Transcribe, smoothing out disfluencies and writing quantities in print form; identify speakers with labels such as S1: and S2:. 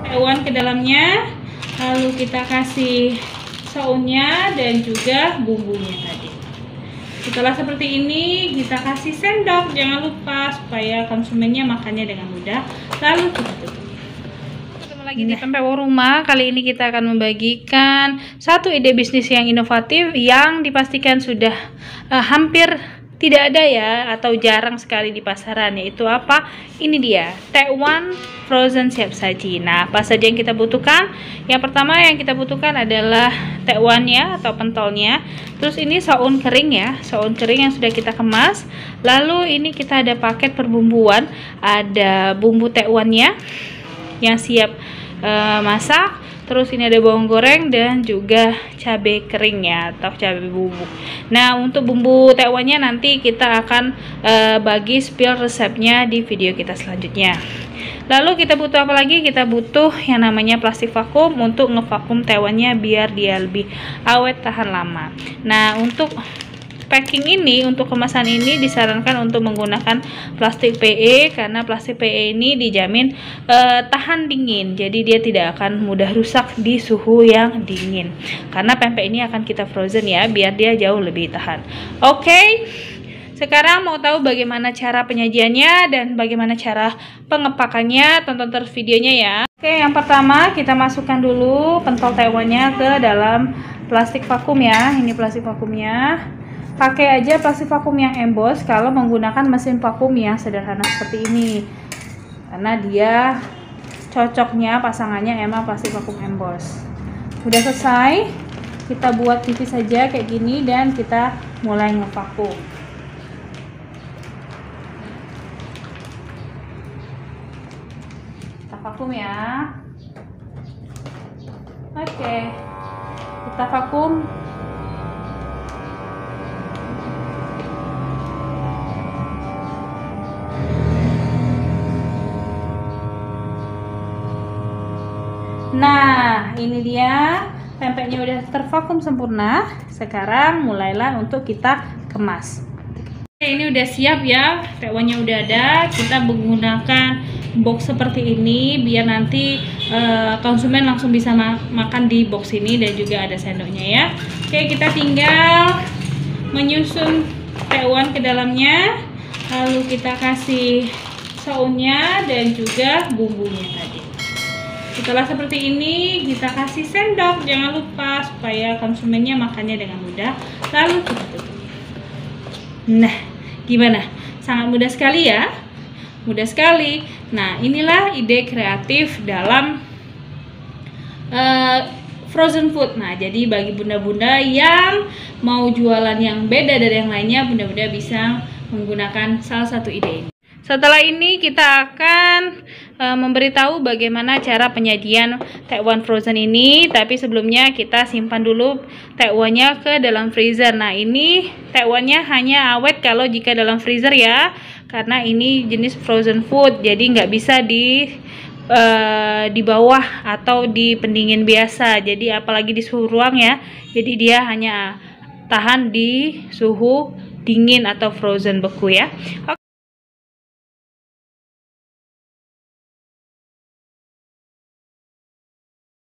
S1: Tekwan ke dalamnya, lalu kita kasih saunnya dan juga bumbunya tadi. Setelah seperti ini, kita kasih sendok, jangan lupa supaya konsumennya makannya dengan mudah. Lalu kita tutup. Ketemu lagi di Pempek Uang Rumah. Kali ini kita akan membagikan satu ide bisnis yang inovatif yang dipastikan sudah hampir tidak ada ya, atau jarang sekali di pasaran, yaitu apa? Ini dia, Tekwan frozen siap saji. Nah, apa saja yang kita butuhkan? Yang pertama yang kita butuhkan adalah tekwannya atau pentolnya. Terus ini saun kering ya, saun kering yang sudah kita kemas. Lalu ini kita ada paket perbumbuan, ada bumbu tekwannya yang siap masak. Terus ini ada bawang goreng dan juga cabai kering ya, atau cabai bubuk. Nah, untuk bumbu tekwannya nanti kita akan bagi spill resepnya di video kita selanjutnya. Lalu kita butuh apa lagi? Kita butuh yang namanya plastik vakum untuk ngevakum tekwannya biar dia lebih awet tahan lama. Nah, untuk packing ini, untuk kemasan ini disarankan untuk menggunakan plastik PE karena plastik PE ini dijamin tahan dingin, jadi dia tidak akan mudah rusak di suhu yang dingin. Karena pempek ini akan kita frozen ya, biar dia jauh lebih tahan. Oke, sekarang mau tahu bagaimana cara penyajiannya dan bagaimana cara pengepakannya? Tonton terus videonya ya. Oke, yang pertama kita masukkan dulu pentol tekwannya ke dalam plastik vakum ya. Ini plastik vakumnya. Pakai aja plastik vakum yang emboss kalau menggunakan mesin vakum yang sederhana seperti ini, karena dia cocoknya pasangannya emang plastik vakum emboss. Udah selesai, kita buat tipis saja kayak gini dan kita mulai ngevakum. Kita vakum ya. Oke, kita vakum. Nah, ini dia pempeknya udah tervakum sempurna. Sekarang mulailah untuk kita kemas. Oke, ini udah siap ya, tekwannya udah ada. Kita menggunakan box seperti ini biar nanti konsumen langsung bisa makan di box ini, dan juga ada sendoknya ya. Oke, kita tinggal menyusun tekwan ke dalamnya, lalu kita kasih saunnya dan juga bumbunya tadi. Setelah seperti ini, kita kasih sendok, jangan lupa supaya konsumennya makannya dengan mudah. Lalu kita tutup. Nah, gimana? Sangat mudah sekali ya? Mudah sekali. Nah, inilah ide kreatif dalam frozen food. Nah, jadi bagi bunda-bunda yang mau jualan yang beda dari yang lainnya, bunda-bunda bisa menggunakan salah satu ide ini. Setelah ini kita akan memberitahu bagaimana cara penyajian tekwan frozen ini, tapi sebelumnya kita simpan dulu tekwannya ke dalam freezer. Nah, ini tekwannya hanya awet kalau jika dalam freezer ya, karena ini jenis frozen food, jadi nggak bisa di bawah atau di pendingin biasa. Jadi apalagi di suhu ruang ya, jadi dia hanya tahan di suhu dingin atau frozen beku ya.